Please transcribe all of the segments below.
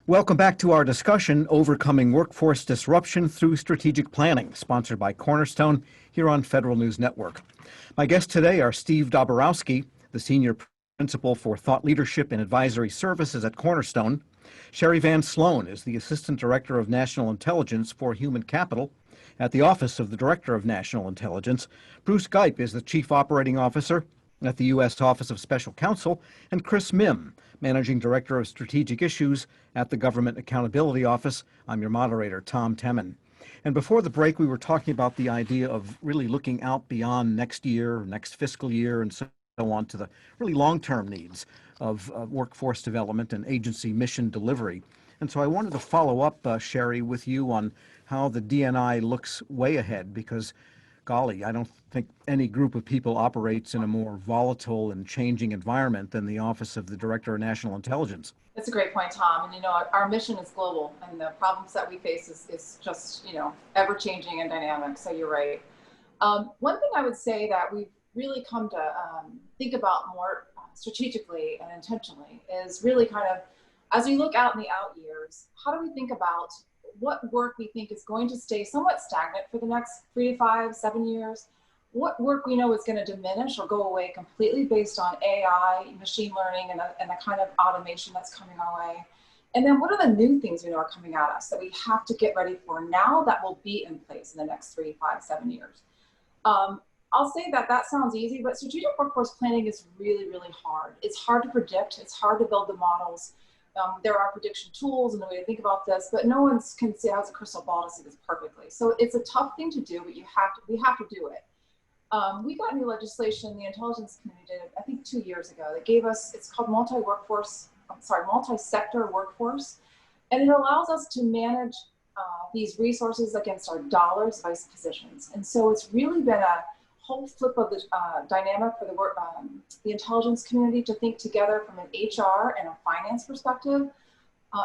Welcome back to our discussion, Overcoming Workforce Disruption Through Strategic Planning, sponsored by Cornerstone here on Federal News Network. My guests today are Steve Dobberowsky, the Senior Principal for Thought Leadership and Advisory Services at Cornerstone. Sherry Van Sloan is the Assistant Director of National Intelligence for Human Capital at the Office of the Director of National Intelligence. Bruce GIPE is the Chief Operating Officer at the U.S. Office of Special Counsel, and Chris Mihm, Managing Director of Strategic Issues at the Government Accountability Office. I'm your moderator, Tom Temin. And before the break, we were talking about the idea of really looking out beyond next year, next fiscal year, and so on to the really long-term needs of workforce development and agency mission delivery. And so I wanted to follow up, Sherry, with you on how the DNI looks way ahead, because golly, I don't think any group of people operates in a more volatile and changing environment than the Office of the Director of National Intelligence. That's a great point, Tom. And our mission is global, and the problems that we face is just ever changing and dynamic. So you're right. One thing I would say that we've really come to think about more strategically and intentionally is really kind of, as we look out in the out years, how do we think about what work we think is going to stay somewhat stagnant for the next 3 to 5, 7 years? What work we know is going to diminish or go away completely based on AI, machine learning, and the kind of automation that's coming our way? And then what are the new things we know are coming at us that we have to get ready for now that will be in place in the next 3, 5, 7 years? I'll say that sounds easy, but strategic workforce planning is really, really hard. It's hard to predict. It's hard to build the models. There are prediction tools and the way to think about this, but no one can say has a crystal ball to see this perfectly. So it's a tough thing to do, but we have to do it. We got new legislation, the intelligence community did, I think 2 years ago, that gave us, it's called multi-sector workforce. And it allows us to manage these resources against our dollars vice positions. And so it's really been a whole flip of the dynamic for the intelligence community to think together from an HR and a finance perspective,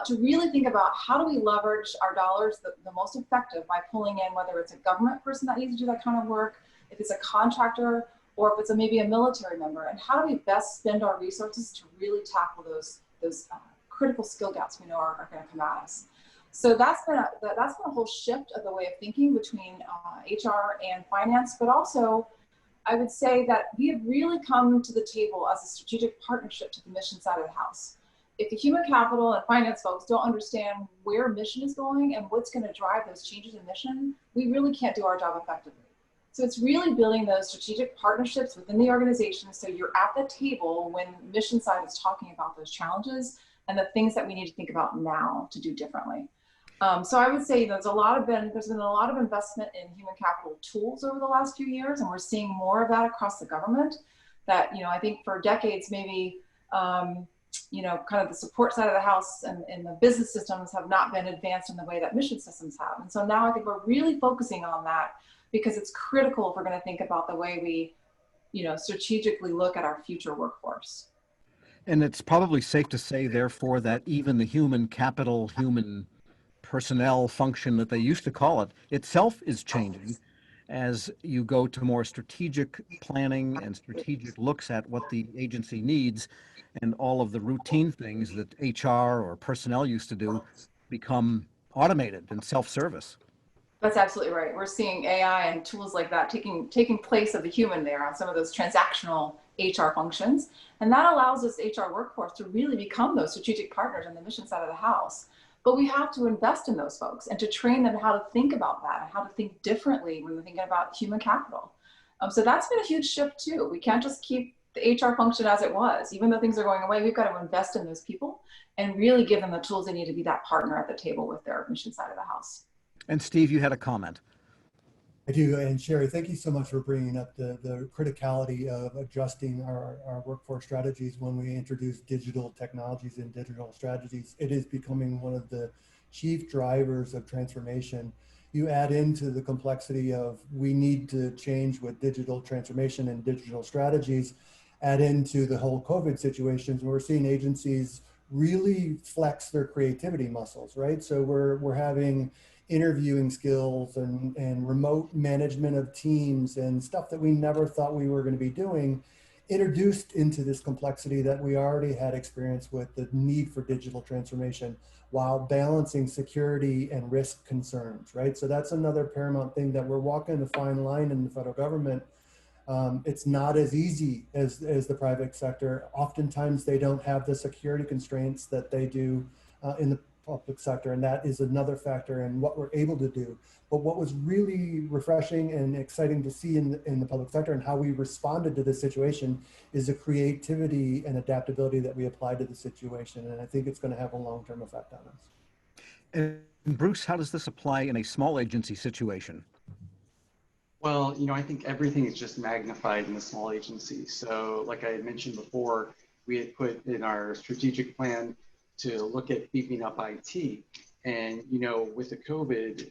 to really think about how do we leverage our dollars the most effective by pulling in, whether it's a government person that needs to do that kind of work, if it's a contractor, or if it's maybe a military member, and how do we best spend our resources to really tackle those critical skill gaps we know are going to come at us. So that's been a whole shift of the way of thinking between HR and finance, but also I would say that we have really come to the table as a strategic partnership to the mission side of the house. If the human capital and finance folks don't understand where mission is going and what's going to drive those changes in mission, we really can't do our job effectively. So it's really building those strategic partnerships within the organization so you're at the table when mission side is talking about those challenges and the things that we need to think about now to do differently. So I would say there's been a lot of investment in human capital tools over the last few years, and we're seeing more of that across the government. That I think for decades maybe kind of the support side of the house and the business systems have not been advanced in the way that mission systems have. And so now I think we're really focusing on that because it's critical if we're going to think about the way we strategically look at our future workforce. And it's probably safe to say, therefore, that even the human capital, human personnel function that they used to call it itself is changing as you go to more strategic planning and strategic looks at what the agency needs, and all of the routine things that HR or personnel used to do become automated and self-service. That's absolutely right. We're seeing AI and tools like that taking place of the human there on some of those transactional HR functions. And that allows us HR workforce to really become those strategic partners on the mission side of the house. But we have to invest in those folks and to train them how to think about that and how to think differently when we're thinking about human capital. So that's been a huge shift too. We can't just keep the HR function as it was. Even though things are going away, we've got to invest in those people and really give them the tools they need to be that partner at the table with their mission side of the house. And Steve, you had a comment. I do, and Sherry, thank you so much for bringing up the criticality of adjusting our workforce strategies when we introduce digital technologies and digital strategies. It is becoming one of the chief drivers of transformation. You add into the complexity of we need to change with digital transformation and digital strategies, add into the whole COVID situations where we're seeing agencies really flex their creativity muscles, right? So we're having interviewing skills and remote management of teams and stuff that we never thought we were going to be doing introduced into this complexity that we already had experience with the need for digital transformation while balancing security and risk concerns, right? So that's another paramount thing that we're walking the fine line in the federal government. It's not as easy as the private sector. Oftentimes they don't have the security constraints that they do in the public sector, and that is another factor in what we're able to do. But what was really refreshing and exciting to see in the public sector and how we responded to this situation is the creativity and adaptability that we applied to the situation. And I think it's going to have a long-term effect on us. And Bruce, how does this apply in a small agency situation? Well, you know, I think everything is just magnified in the small agency. So like I had mentioned before, we had put in our strategic plan to look at beefing up IT. And, you know, with the COVID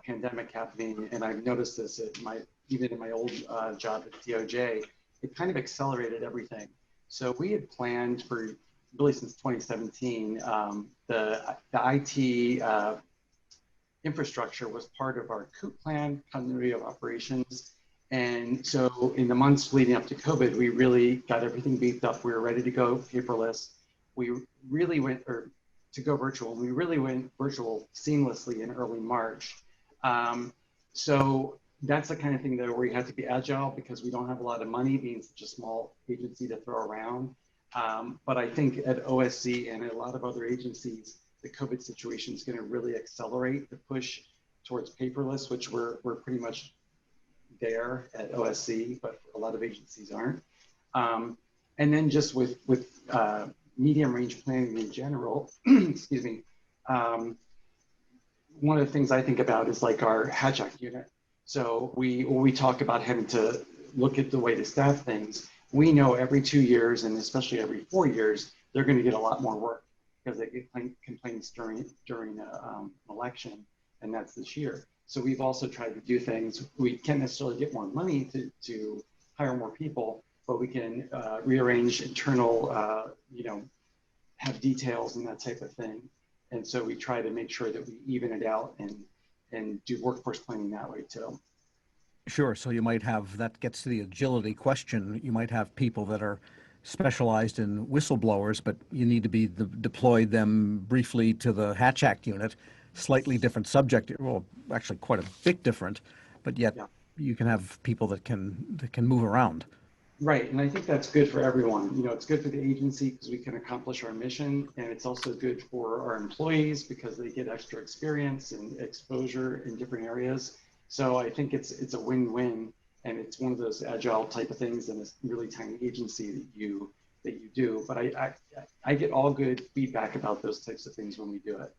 pandemic happening, and I've noticed this at even in my old job at DOJ, it kind of accelerated everything. So we had planned for really since 2017, the IT infrastructure was part of our COOP plan, continuity of operations. And so in the months leading up to COVID, we really got everything beefed up. We were ready to go paperless. We really went, or to go virtual, we really went virtual seamlessly in early March. So that's the kind of thing that we had to be agile because we don't have a lot of money being such a small agency to throw around. But I think at OSC and at a lot of other agencies, the COVID situation is going to really accelerate the push towards paperless, which we're pretty much there at OSC, but a lot of agencies aren't. And then just with medium range planning in general, excuse me, one of the things I think about is like our Hatch Act unit. So when we talk about having to look at the way to staff things, we know every 2 years and especially every 4 years, they're going to get a lot more work because they get complaints during election, and that's this year. So we've also tried to do things. We can't necessarily get more money to hire more people, but we can rearrange internal, you know, have details and that type of thing. And so we try to make sure that we even it out and do workforce planning that way too. Sure. So you might have, that gets to the agility question. You might have people that are specialized in whistleblowers, but you need to be deploy them briefly to the Hatch Act unit. Slightly different subject, well, actually quite a bit different, but yet you can have people that can move around. Right, and I think that's good for everyone. You know, it's good for the agency because we can accomplish our mission, and it's also good for our employees because they get extra experience and exposure in different areas. So I think it's a win-win, and it's one of those agile type of things in a really tiny agency that you do. But I get all good feedback about those types of things when we do it.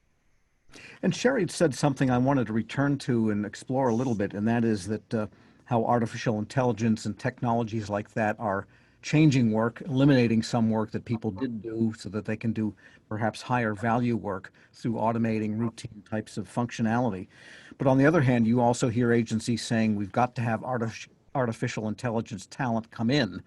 And Sherry said something I wanted to return to and explore a little bit, and that is that how artificial intelligence and technologies like that are changing work, eliminating some work that people did do so that they can do perhaps higher value work through automating routine types of functionality. But on the other hand, you also hear agencies saying we've got to have artificial intelligence talent come in.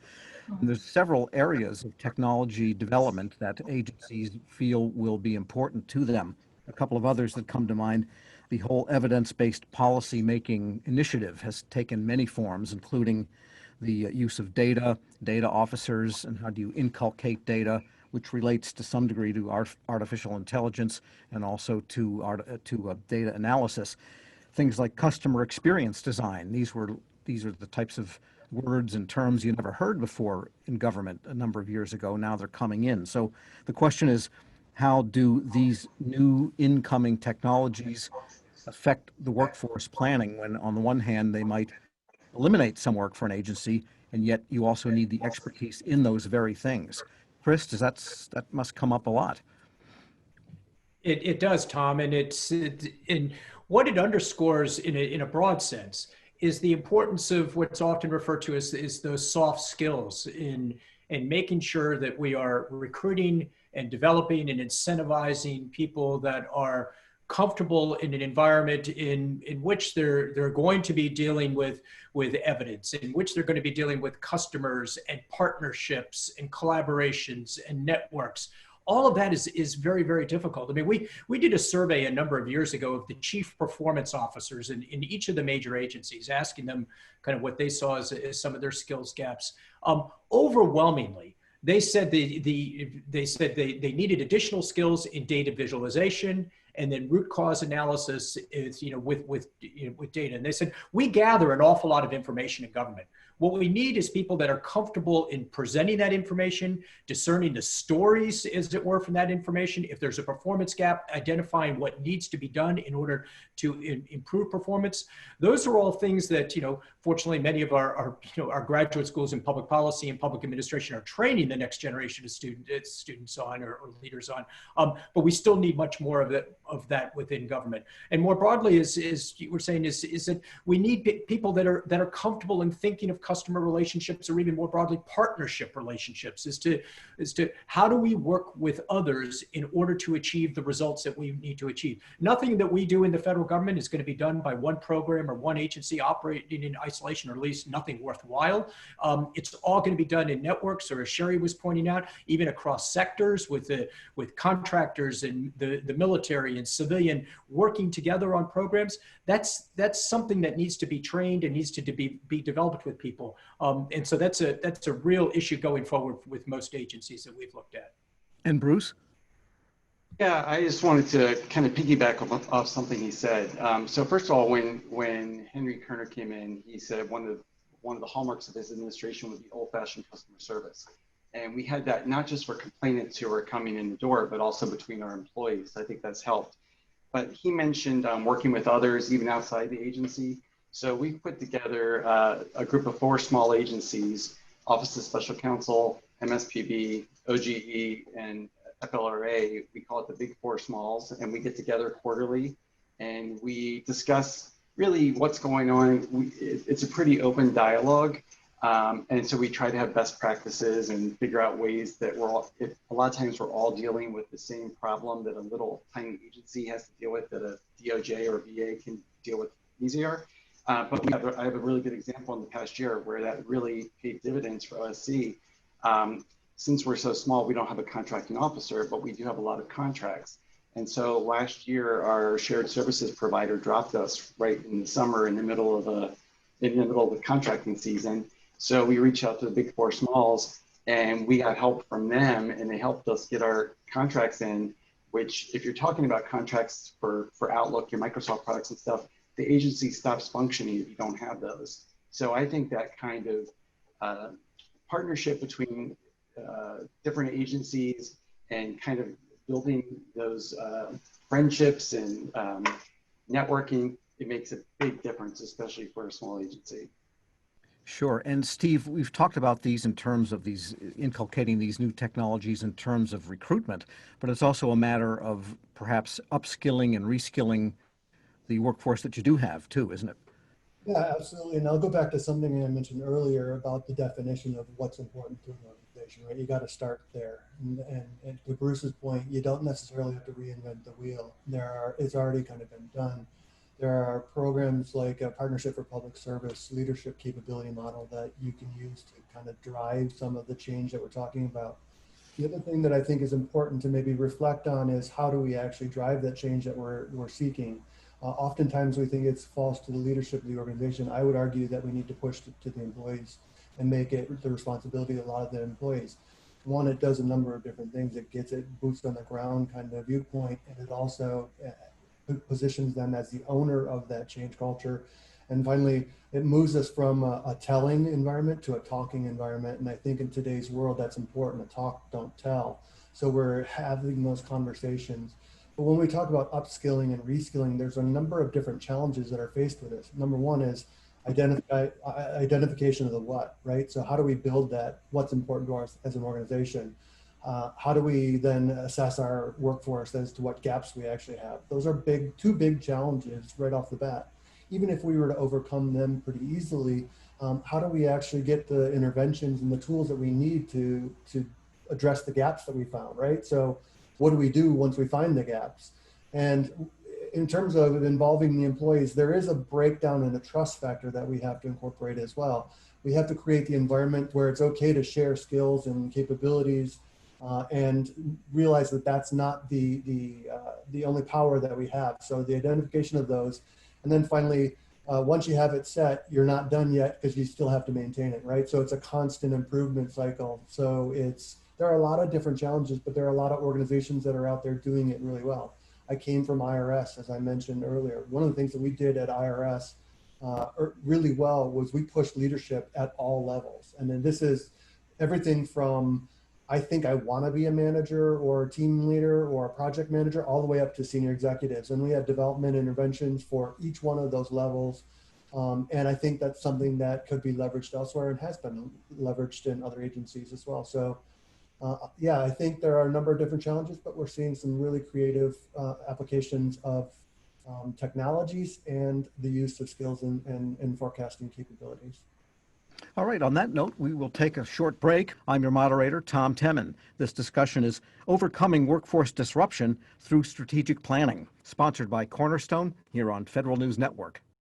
And there's several areas of technology development that agencies feel will be important to them. A couple of others that come to mind: the whole evidence-based policy making initiative has taken many forms, including the use of data officers, and how do you inculcate data, which relates to some degree to artificial intelligence and also to data analysis. Things like customer experience design. These are the types of words and terms you never heard before in government a number of years ago. Now they're coming in. So the question is, how do these new incoming technologies affect the workforce planning when on the one hand they might eliminate some work for an agency, and yet you also need the expertise in those very things? Chris, that must come up a lot. It does, Tom, and what it underscores in a broad sense is the importance of what's often referred to as those soft skills in making sure that we are recruiting and developing and incentivizing people that are comfortable in an environment in which they're going to be dealing with evidence, in which they're going to be dealing with customers and partnerships and collaborations and networks. all of that is very, very difficult. I mean, we did a survey a number of years ago of the chief performance officers in each of the major agencies, asking them kind of what they saw as some of their skills gaps. Overwhelmingly, they said they needed additional skills in data visualization and then root cause analysis is, with data. And they said, we gather an awful lot of information in government. What we need is people that are comfortable in presenting that information, discerning the stories, as it were, from that information. If there's a performance gap, identifying what needs to be done in order to improve performance. Those are all things that, fortunately, many of our graduate schools in public policy and public administration are training the next generation of students on or leaders on. But we still need much more of that within government. And more broadly, as you were saying, is that we need people that are comfortable in thinking of customer relationships, or even more broadly, partnership relationships, as to how do we work with others in order to achieve the results that we need to achieve. Nothing that we do in the federal government is going to be done by one program or one agency operating in isolation, or at least nothing worthwhile. It's all going to be done in networks, or as Sherry was pointing out, even across sectors with contractors and the military and civilian working together on programs. That's something that needs to be trained and needs to be developed with people. And so that's a real issue going forward with most agencies that we've looked at. And Bruce? Yeah, I just wanted to kind of piggyback off something he said. So first of all, when Henry Kerner came in, he said one of the hallmarks of his administration was the old-fashioned customer service. And we had that not just for complainants who were coming in the door, but also between our employees. I think that's helped. But he mentioned working with others, even outside the agency. So we put together a group of 4 small agencies: Office of Special Counsel, MSPB, OGE, and FLRA. We call it the Big 4 Smalls, and we get together quarterly and we discuss really what's going on. It's a pretty open dialogue. And so we try to have best practices and figure out ways that a lot of times we're all dealing with the same problem that a little tiny agency has to deal with, that a DOJ or VA can deal with easier. But I have a really good example in the past year where that really paid dividends for OSC. Since we're so small, we don't have a contracting officer, but we do have a lot of contracts. And so last year, our shared services provider dropped us right in the summer, in the middle of the contracting season. So we reached out to the Big 4 Smalls, and we got help from them, and they helped us get our contracts in. Which, if you're talking about contracts for Outlook, your Microsoft products and stuff, the agency stops functioning if you don't have those. So I think that kind of partnership between different agencies and kind of building those friendships and networking, it makes a big difference, especially for a small agency. Sure. And Steve, we've talked about these in terms of inculcating these new technologies in terms of recruitment, but it's also a matter of perhaps upskilling and reskilling the workforce that you do have too, isn't it? Yeah, absolutely. And I'll go back to something I mentioned earlier about the definition of what's important to an organization, right? You got to start there. And to Bruce's point, you don't necessarily have to reinvent the wheel. It's already kind of been done. There are programs like a Partnership for Public Service leadership capability model that you can use to kind of drive some of the change that we're talking about. The other thing that I think is important to maybe reflect on is how do we actually drive that change that we're seeking? Oftentimes we think it falls to the leadership of the organization. I would argue that we need to push to the employees and make it the responsibility of a lot of the employees. One, it does a number of different things. It gets it boots on the ground kind of viewpoint, and it also positions them as the owner of that change culture. And finally, it moves us from a telling environment to a talking environment. And I think in today's world, that's important. To talk, don't tell. So we're having those conversations. But when we talk about upskilling and reskilling, there's a number of different challenges that are faced with this. Number one is identification of the what, right? So how do we build that? What's important to us as an organization? How do we then assess our workforce as to what gaps we actually have? Those are two big challenges right off the bat. Even if we were to overcome them pretty easily, how do we actually get the interventions and the tools that we need to address the gaps that we found, right? So what do we do once we find the gaps? And in terms of involving the employees, there is a breakdown in the trust factor that we have to incorporate as well. We have to create the environment where it's okay to share skills and capabilities and realize that that's not the only power that we have. So the identification of those, and then finally, once you have it set, you're not done yet because you still have to maintain it, right? So it's a constant improvement cycle. So there are a lot of different challenges, but there are a lot of organizations that are out there doing it really well. I came from IRS, as I mentioned earlier. One of the things that we did at IRS really well was we pushed leadership at all levels. And then this is everything from, I think I want to be a manager or a team leader or a project manager, all the way up to senior executives. And we had development interventions for each one of those levels. And I think that's something that could be leveraged elsewhere and has been leveraged in other agencies as well. So yeah, I think there are a number of different challenges, but we're seeing some really creative applications of technologies and the use of skills and forecasting capabilities. All right, on that note, we will take a short break. I'm your moderator, Tom Temin. This discussion is Overcoming Workforce Disruption Through Strategic Planning, sponsored by Cornerstone here on Federal News Network.